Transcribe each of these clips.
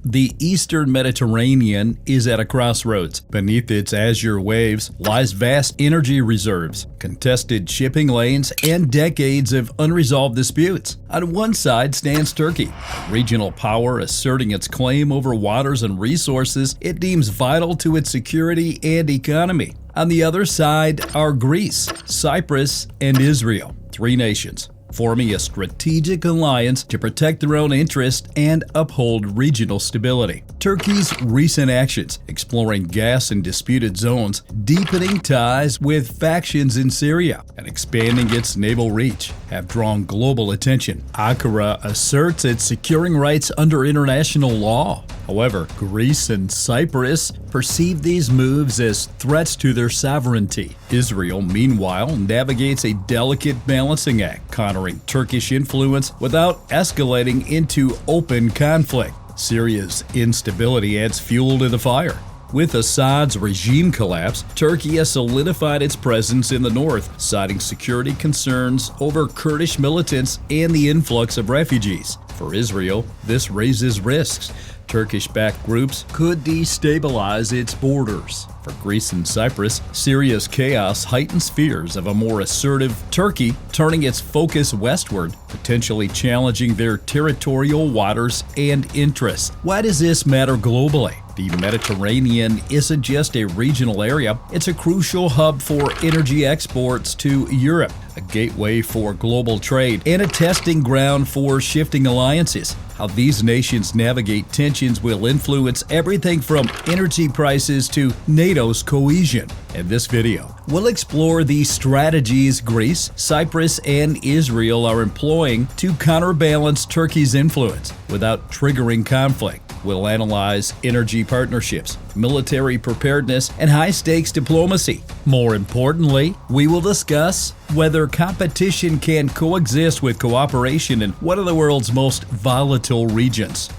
The eastern Mediterranean is at a crossroads. Beneath its azure waves lies vast energy reserves, contested shipping lanes, and decades of unresolved disputes. On one side stands Turkey, a regional power asserting its claim over waters and resources it deems vital to its security and economy. On the other side are Greece, Cyprus, and Israel, three nations forming a strategic alliance to protect their own interests and uphold regional stability. Turkey's recent actions, exploring gas and disputed zones, deepening ties with factions in Syria, and expanding its naval reach, have drawn global attention. Ankara asserts it's securing rights under international law. However, Greece and Cyprus perceive these moves as threats to their sovereignty. Israel, meanwhile, navigates a delicate balancing act, countering Turkish influence without escalating into open conflict. Syria's instability adds fuel to the fire. With Assad's regime collapse, Turkey has solidified its presence in the north, citing security concerns over Kurdish militants and the influx of refugees. For Israel, this raises risks. Turkish-backed groups could destabilize its borders. For Greece and Cyprus, Syria's chaos heightens fears of a more assertive Turkey turning its focus westward, potentially challenging their territorial waters and interests. Why does this matter globally? The Mediterranean isn't just a regional area, it's a crucial hub for energy exports to Europe, a gateway for global trade, and a testing ground for shifting alliances. How these nations navigate tensions will influence everything from energy prices to NATO's cohesion. In this video, we'll explore the strategies Greece, Cyprus, and Israel are employing to counterbalance Turkey's influence without triggering conflict. We'll analyze energy partnerships, military preparedness, and high-stakes diplomacy. More importantly, we will discuss whether competition can coexist with cooperation in one of the world's most volatile regions.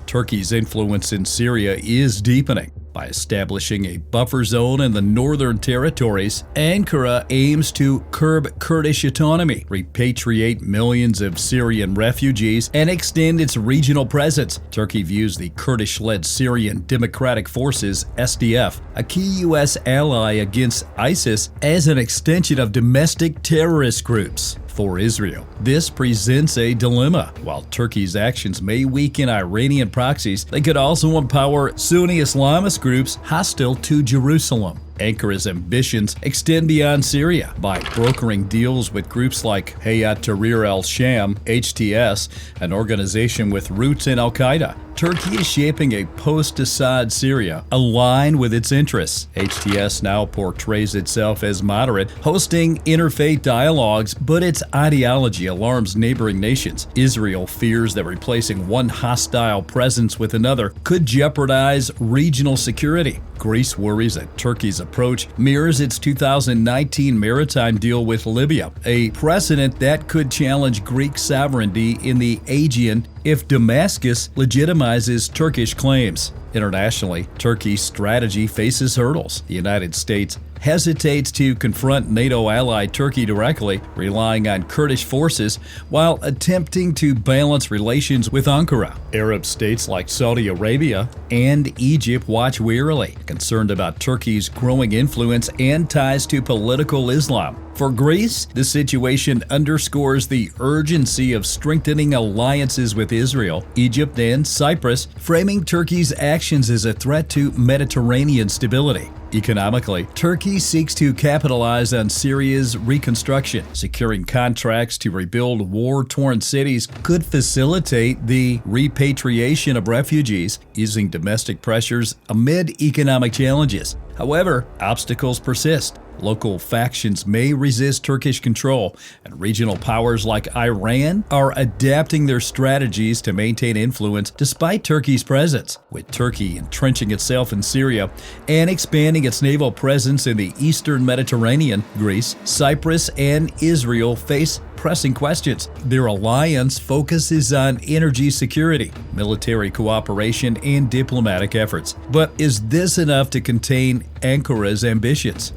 Turkey's influence in Syria is deepening. By establishing a buffer zone in the northern territories, Ankara aims to curb Kurdish autonomy, repatriate millions of Syrian refugees, and extend its regional presence. Turkey views the Kurdish-led Syrian Democratic Forces, SDF, a key U.S. ally against ISIS, as an extension of domestic terrorist groups. For Israel, this presents a dilemma. While Turkey's actions may weaken Iranian proxies, they could also empower Sunni Islamist groups hostile to Jerusalem. Ankara's ambitions extend beyond Syria by brokering deals with groups like Hayat Tahrir al-Sham, HTS, an organization with roots in al-Qaeda. Turkey is shaping a post-Assad Syria aligned with its interests. HTS now portrays itself as moderate, hosting interfaith dialogues, but its ideology alarms neighboring nations. Israel fears that replacing one hostile presence with another could jeopardize regional security. Greece worries that Turkey's approach mirrors its 2019 maritime deal with Libya, a precedent that could challenge Greek sovereignty in the Aegean if Damascus legitimizes Turkish claims. Internationally, Turkey's strategy faces hurdles. The United States hesitates to confront NATO ally Turkey directly, relying on Kurdish forces while attempting to balance relations with Ankara. Arab states like Saudi Arabia and Egypt watch wearily, concerned about Turkey's growing influence and ties to political Islam. For Greece, the situation underscores the urgency of strengthening alliances with Israel, Egypt, and Cyprus, framing Turkey's actions as a threat to Mediterranean stability. Economically, Turkey seeks to capitalize on Syria's reconstruction. Securing contracts to rebuild war-torn cities could facilitate the repatriation of refugees, easing domestic pressures amid economic challenges. However, obstacles persist. Local factions may resist Turkish control, and regional powers like Iran are adapting their strategies to maintain influence despite Turkey's presence. With Turkey entrenching itself in Syria and expanding its naval presence in the eastern Mediterranean, Greece, Cyprus, and Israel face pressing questions. Their alliance focuses on energy security, military cooperation, and diplomatic efforts. But is this enough to contain Ankara's ambitions?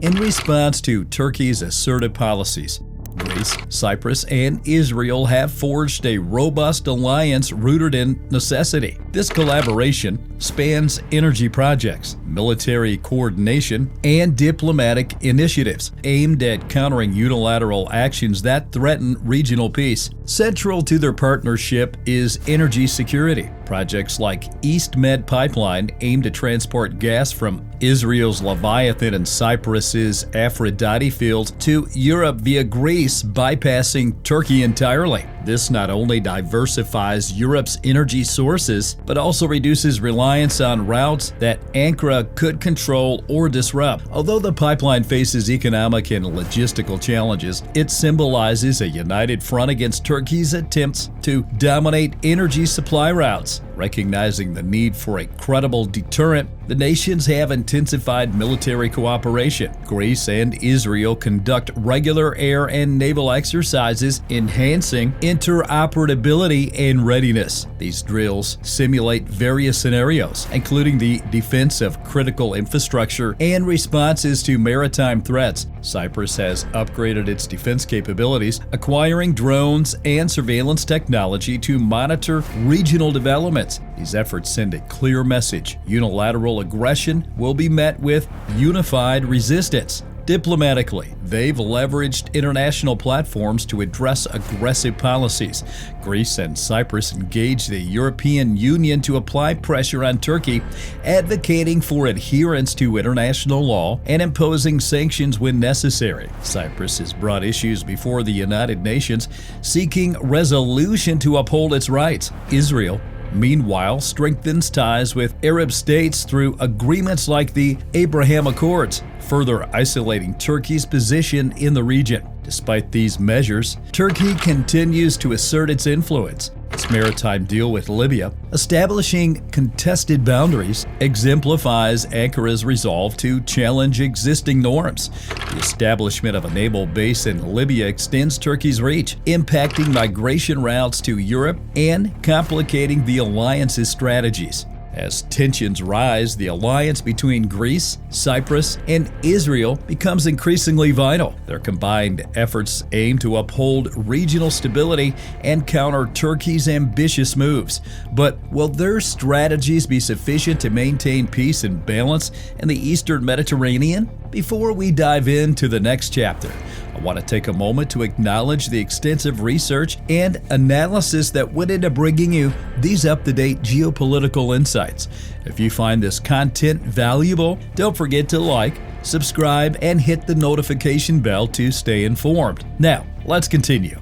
in response to Turkey's assertive policies. Greece, Cyprus, and Israel have forged a robust alliance rooted in necessity. This collaboration spans energy projects, military coordination, and diplomatic initiatives aimed at countering unilateral actions that threaten regional peace. Central to their partnership is energy security. Projects like East Med Pipeline aim to transport gas from Israel's Leviathan and Cyprus's Aphrodite fields to Europe via Greece, bypassing Turkey entirely. This not only diversifies Europe's energy sources, but also reduces reliance on routes that Ankara could control or disrupt. Although the pipeline faces economic and logistical challenges, it symbolizes a united front against Turkey's attempts to dominate energy supply routes. Recognizing the need for a credible deterrent, the nations have intensified military cooperation. Greece and Israel conduct regular air and naval exercises, enhancing interoperability and readiness. These drills simulate various scenarios, including the defense of critical infrastructure and responses to maritime threats. Cyprus has upgraded its defense capabilities, acquiring drones and surveillance technology to monitor regional developments. These efforts send a clear message: unilateral aggression will be met with unified resistance. Diplomatically, they've leveraged international platforms to address aggressive policies. Greece and Cyprus engaged the European Union to apply pressure on Turkey, advocating for adherence to international law and imposing sanctions when necessary. Cyprus has brought issues before the United Nations, seeking resolution to uphold its rights. Israel, meanwhile, strengthens ties with Arab states through agreements like the Abraham Accords, further isolating Turkey's position in the region. Despite these measures, Turkey continues to assert its influence. Its maritime deal with Libya, establishing contested boundaries, exemplifies Ankara's resolve to challenge existing norms. The establishment of a naval base in Libya extends Turkey's reach, impacting migration routes to Europe and complicating the alliance's strategies. As tensions rise, the alliance between Greece, Cyprus, and Israel becomes increasingly vital. Their combined efforts aim to uphold regional stability and counter Turkey's ambitious moves. But will their strategies be sufficient to maintain peace and balance in the Eastern Mediterranean? Before we dive into the next chapter, I want to take a moment to acknowledge the extensive research and analysis that went into bringing you these up-to-date geopolitical insights. If you find this content valuable, don't forget to like, subscribe, and hit the notification bell to stay informed. Now, let's continue.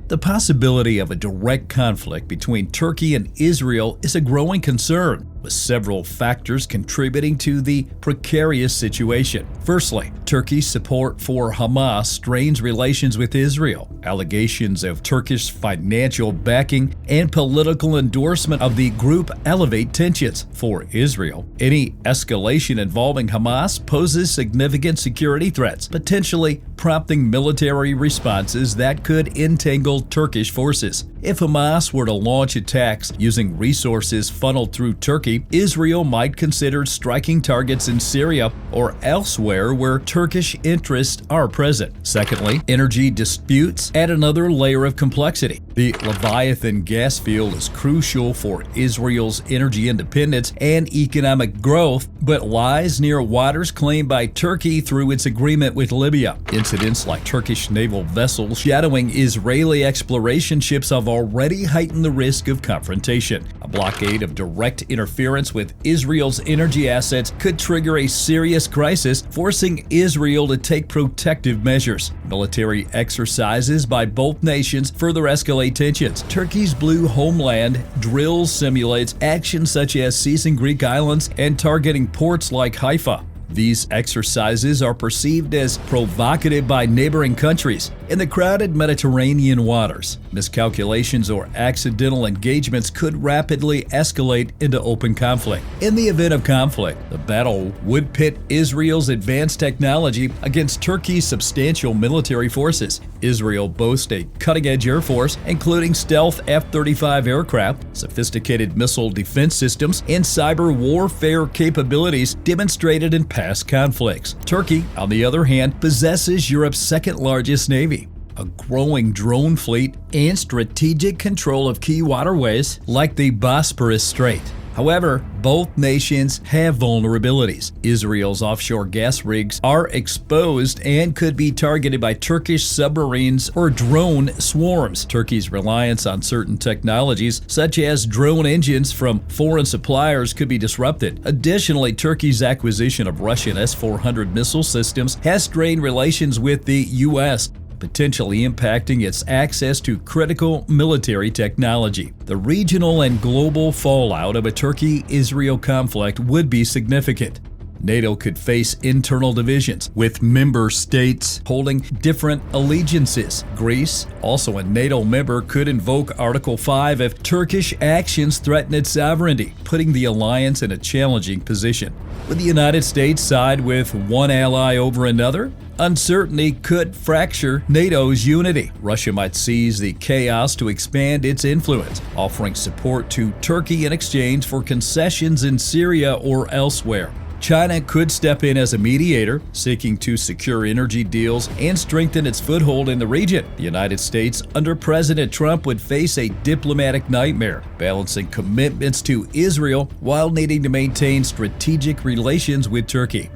The possibility of a direct conflict between Turkey and Israel is a growing concern, with several factors contributing to the precarious situation. Firstly, Turkey's support for Hamas strains relations with Israel. Allegations of Turkish financial backing and political endorsement of the group elevate tensions. For Israel, any escalation involving Hamas poses significant security threats, potentially prompting military responses that could entangle Turkish forces. If Hamas were to launch attacks using resources funneled through Turkey, Israel might consider striking targets in Syria or elsewhere where Turkish interests are present. Secondly, energy disputes add another layer of complexity. The Leviathan gas field is crucial for Israel's energy independence and economic growth, but lies near waters claimed by Turkey through its agreement with Libya. Incidents like Turkish naval vessels shadowing Israeli exploration ships have already heightened the risk of confrontation. A blockade of direct interference with Israel's energy assets could trigger a serious crisis, forcing Israel to take protective measures. Military exercises by both nations further escalate tensions. Turkey's blue homeland drills simulates actions such as seizing Greek islands and targeting ports like Haifa. These exercises are perceived as provocative by neighboring countries, In the crowded Mediterranean waters, miscalculations or accidental engagements could rapidly escalate into open conflict. In the event of conflict, the battle would pit Israel's advanced technology against Turkey's substantial military forces. Israel boasts a cutting-edge air force, including stealth F-35 aircraft, sophisticated missile defense systems, and cyber warfare capabilities demonstrated in past conflicts. Turkey, on the other hand, possesses Europe's second-largest navy, a growing drone fleet, and strategic control of key waterways like the Bosporus Strait. However, both nations have vulnerabilities. Israel's offshore gas rigs are exposed and could be targeted by Turkish submarines or drone swarms. Turkey's reliance on certain technologies, such as drone engines from foreign suppliers, could be disrupted. Additionally, Turkey's acquisition of Russian S-400 missile systems has strained relations with the U.S., potentially impacting its access to critical military technology. The regional and global fallout of a Turkey-Israel conflict would be significant. NATO could face internal divisions, with member states holding different allegiances. Greece, also a NATO member, could invoke Article 5 if Turkish actions threaten its sovereignty, putting the alliance in a challenging position. Would the United States side with one ally over another? Uncertainty could fracture NATO's unity. Russia might seize the chaos to expand its influence, offering support to Turkey in exchange for concessions in Syria or elsewhere. China could step in as a mediator, seeking to secure energy deals and strengthen its foothold in the region. The United States, under President Trump, would face a diplomatic nightmare, balancing commitments to Israel while needing to maintain strategic relations with Turkey.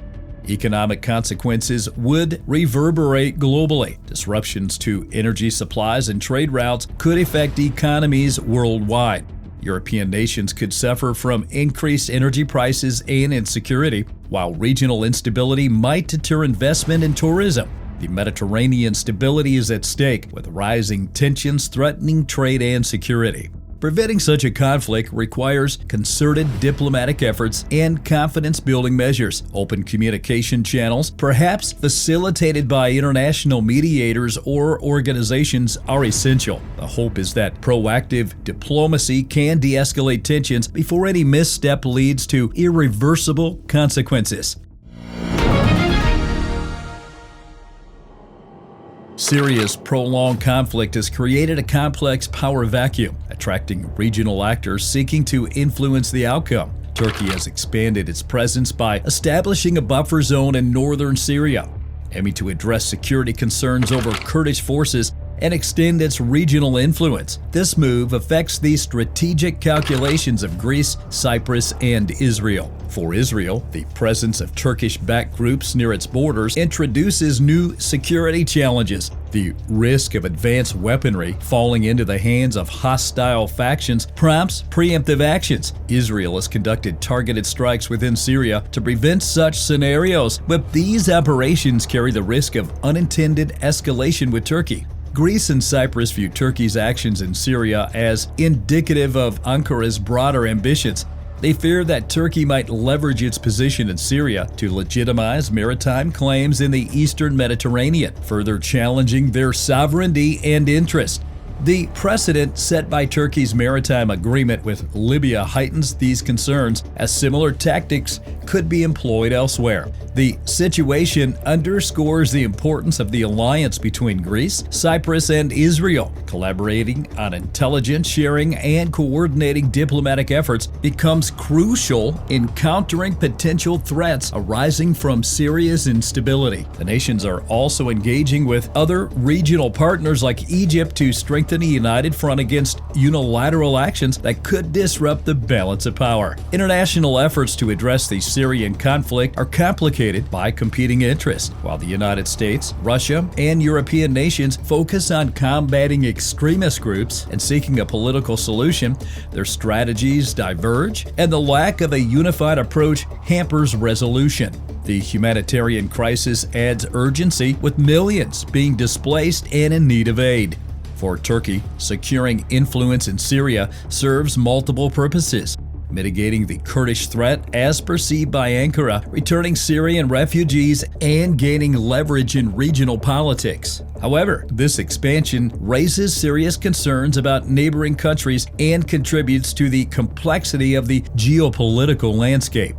Economic consequences would reverberate globally. Disruptions to energy supplies and trade routes could affect economies worldwide. European nations could suffer from increased energy prices and insecurity, while regional instability might deter investment in tourism. The Mediterranean stability is at stake, with rising tensions threatening trade and security. Preventing such a conflict requires concerted diplomatic efforts and confidence-building measures. Open communication channels, perhaps facilitated by international mediators or organizations, are essential. The hope is that proactive diplomacy can de-escalate tensions before any misstep leads to irreversible consequences. Syria's prolonged conflict has created a complex power vacuum, attracting regional actors seeking to influence the outcome. Turkey has expanded its presence by establishing a buffer zone in northern Syria, aiming to address security concerns over Kurdish forces and extend its regional influence. This move affects the strategic calculations of Greece, Cyprus, and Israel. For Israel, the presence of Turkish-backed groups near its borders introduces new security challenges. The risk of advanced weaponry falling into the hands of hostile factions prompts preemptive actions. Israel has conducted targeted strikes within Syria to prevent such scenarios, but these operations carry the risk of unintended escalation with Turkey. Greece and Cyprus view Turkey's actions in Syria as indicative of Ankara's broader ambitions. They fear that Turkey might leverage its position in Syria to legitimize maritime claims in the eastern Mediterranean, further challenging their sovereignty and interest. The precedent set by Turkey's maritime agreement with Libya heightens these concerns, as similar tactics could be employed elsewhere. The situation underscores the importance of the alliance between Greece, Cyprus, and Israel. Collaborating on intelligence sharing and coordinating diplomatic efforts becomes crucial in countering potential threats arising from Syria's instability. The nations are also engaging with other regional partners like Egypt to strengthen a united front against unilateral actions that could disrupt the balance of power. International efforts to address the Syrian conflict are complicated by competing interests. While the United States, Russia, and European nations focus on combating extremist groups and seeking a political solution, their strategies diverge, and the lack of a unified approach hampers resolution. The humanitarian crisis adds urgency, with millions being displaced and in need of aid. For Turkey, securing influence in Syria serves multiple purposes: mitigating the Kurdish threat as perceived by Ankara, returning Syrian refugees, and gaining leverage in regional politics. However, this expansion raises serious concerns about neighboring countries and contributes to the complexity of the geopolitical landscape.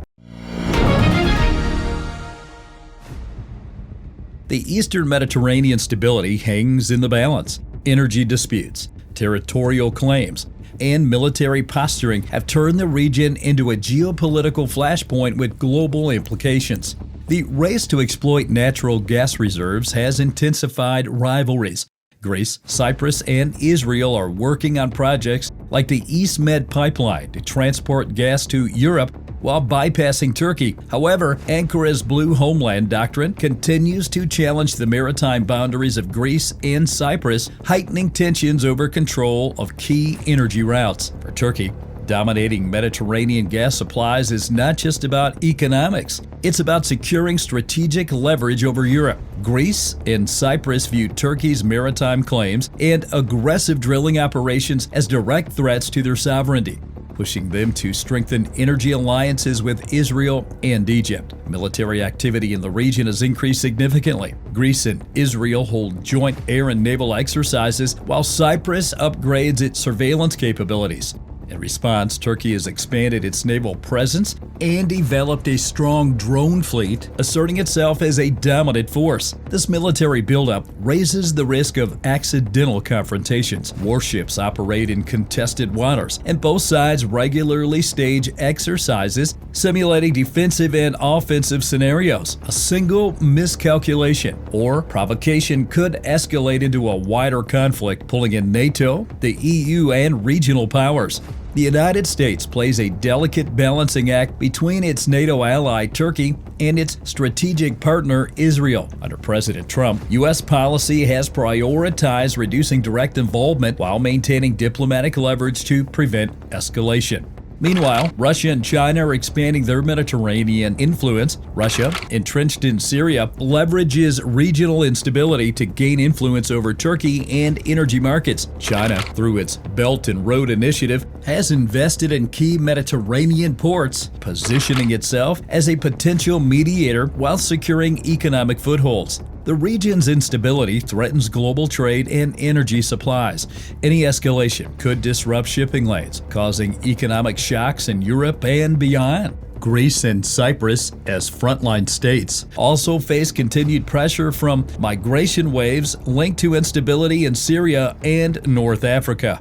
The Eastern Mediterranean stability hangs in the balance. Energy disputes, territorial claims, and military posturing have turned the region into a geopolitical flashpoint with global implications. The race to exploit natural gas reserves has intensified rivalries. Greece, Cyprus, and Israel are working on projects like the East Med pipeline to transport gas to Europe while bypassing Turkey. However, Ankara's Blue Homeland doctrine continues to challenge the maritime boundaries of Greece and Cyprus, heightening tensions over control of key energy routes. For Turkey, dominating Mediterranean gas supplies is not just about economics. It's about securing strategic leverage over Europe. Greece and Cyprus view Turkey's maritime claims and aggressive drilling operations as direct threats to their sovereignty, pushing them to strengthen energy alliances with Israel and Egypt. Military activity in the region has increased significantly. Greece and Israel hold joint air and naval exercises, while Cyprus upgrades its surveillance capabilities. In response, Turkey has expanded its naval presence and developed a strong drone fleet, asserting itself as a dominant force. This military buildup raises the risk of accidental confrontations. Warships operate in contested waters, and both sides regularly stage exercises simulating defensive and offensive scenarios. A single miscalculation or provocation could escalate into a wider conflict, pulling in NATO, the EU, and regional powers. The United States plays a delicate balancing act between its NATO ally Turkey and its strategic partner Israel. Under President Trump, U.S. policy has prioritized reducing direct involvement while maintaining diplomatic leverage to prevent escalation. Meanwhile, Russia and China are expanding their Mediterranean influence. Russia, entrenched in Syria, leverages regional instability to gain influence over Turkey and energy markets. China, through its Belt and Road Initiative, has invested in key Mediterranean ports, positioning itself as a potential mediator while securing economic footholds. The region's instability threatens global trade and energy supplies. Any escalation could disrupt shipping lanes, causing economic shocks in Europe and beyond. Greece and Cyprus, as frontline states, also face continued pressure from migration waves linked to instability in Syria and North Africa.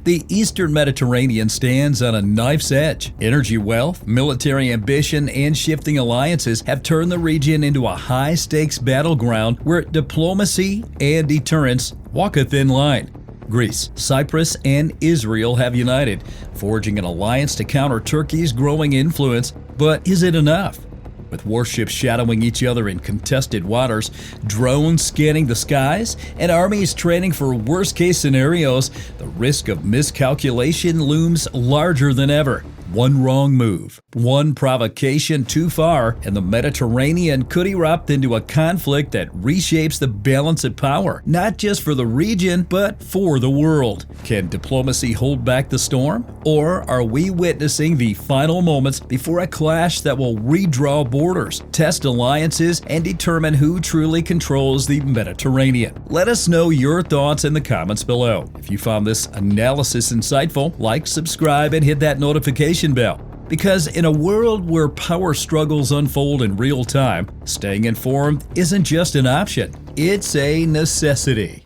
The Eastern Mediterranean stands on a knife's edge. Energy wealth, military ambition, and shifting alliances have turned the region into a high-stakes battleground where diplomacy and deterrence walk a thin line. Greece, Cyprus, and Israel have united, forging an alliance to counter Turkey's growing influence. But is it enough? With warships shadowing each other in contested waters, drones scanning the skies, and armies training for worst-case scenarios, the risk of miscalculation looms larger than ever. One wrong move, one provocation too far, and the Mediterranean could erupt into a conflict that reshapes the balance of power, not just for the region, but for the world. Can diplomacy hold back the storm? Or are we witnessing the final moments before a clash that will redraw borders, test alliances, and determine who truly controls the Mediterranean? Let us know your thoughts in the comments below. If you found this analysis insightful, like, subscribe, and hit that notification bell. Because in a world where power struggles unfold in real time, staying informed isn't just an option, it's a necessity.